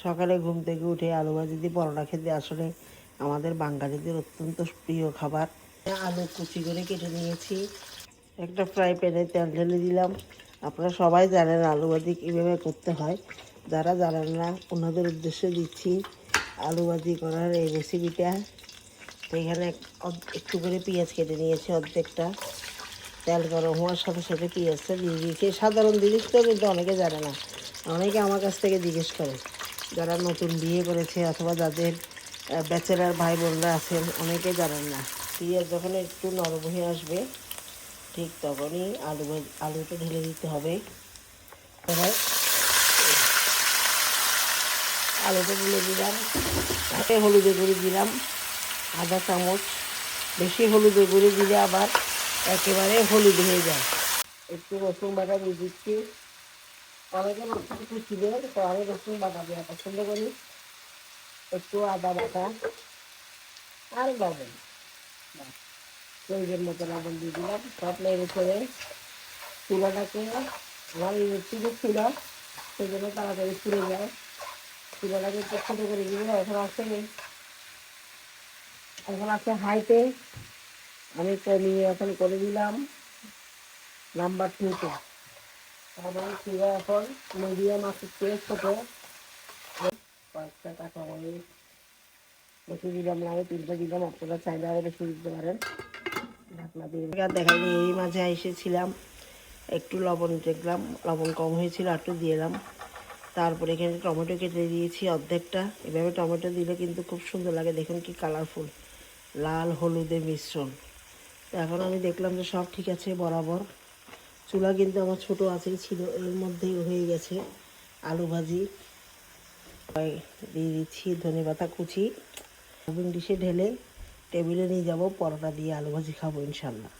সকালে ঘুম থেকে উঠে আলু ভাজি দিয়ে পরোটা খেতে আসলে আমাদের বাঙালিদের অত্যন্ত প্রিয় খাবার। আলু কুচি করে কেটে নিয়েছি, একটা ফ্রাই প্যানে তেল ঢেলে দিলাম। আপনারা সবাই জানেন আলু ভাজি কীভাবে করতে হয়, যারা জানেন না ওনাদের উদ্দেশ্যে দিচ্ছি আলু ভাজি করার এই রেসিপিটা। তো এখানে একটু করে পেঁয়াজ কেটে নিয়েছি অর্ধেকটা। তেল গরম হওয়ার সাথে সাথে পেঁয়াজটা দিয়ে দিয়েছি। সাধারণ জিনিস তো, কিন্তু অনেকে জানে না, অনেকে আমার কাছ থেকে জিজ্ঞেস করে, যারা নতুন বিয়ে করেছে অথবা যাদের ব্যাচেলার ভাই বোনরা আছেন, অনেকে জানেন না। পেঁয়াজ যখন একটু নরম হয়ে আসবে ঠিক তখনই আলুটা ঢেলে দিতে হবে। এবার আলুটা ঢেলে দিলাম, হলুদের গুঁড়ি দিলাম আধা চামচ। বেশি হলুদের গুঁড়ি দিলে আবার একেবারে হলুদ হয়ে যায়। একটু রসুন বাটা দিয়ে দিচ্ছি। অনেকে রসুন কুচি দেয়, তো আমি রসুন বাটা দেওয়া পছন্দ করি। একটু আদা বাটা আর লবণ, প্রয়োজন মতো লবণ দিয়ে দিলাম। সব নেড়ে ছেড়ে চুলাটাকে, আমার ইলেকট্রিকের ছিল সেই জন্য তাড়াতাড়ি পুড়ে যায়। চুলাটাকে একটু ছোটো করে দিব। এখন আছে হাইতে, আমি কমিয়ে এখন করে দিলাম নাম্বার 2-তে। আমার চুলা এখন মিডিয়াম আছে, ছোটো। কয়েকটা কাঁচামরিচ বেশি দিলাম না, আমি 3টা দিলাম, আপনারা চাইলে আরও বেশি দিতে পারেন। ঢাকনা দিয়ে দেখাইনি। এই মাঝে এসেছিলাম, একটু লবণ দেখলাম লবণ কম হয়েছিল, একটু দিয়ে এলাম। তারপরে এখানে টমেটো কেটে দিয়েছি অর্ধেকটা। এভাবে টমেটো দিলে কিন্তু খুব সুন্দর লাগে, দেখুন কি কালারফুল, লাল হলুদের মিশ্রণ। তো এখন আমি দেখলাম যে সব ঠিক আছে বরাবর। চুলা কিন্তু আমার ছোটো আঁচেই ছিল, এর মধ্যেই হয়ে গেছে আলু ভাজি। দিয়ে দিচ্ছি ধনেপাতা কুচি। ডিশে ঢেলে টেবিলে নিয়ে যাব, পরোটা দিয়ে আলু ভাজি খাবো ইনশাল্লাহ।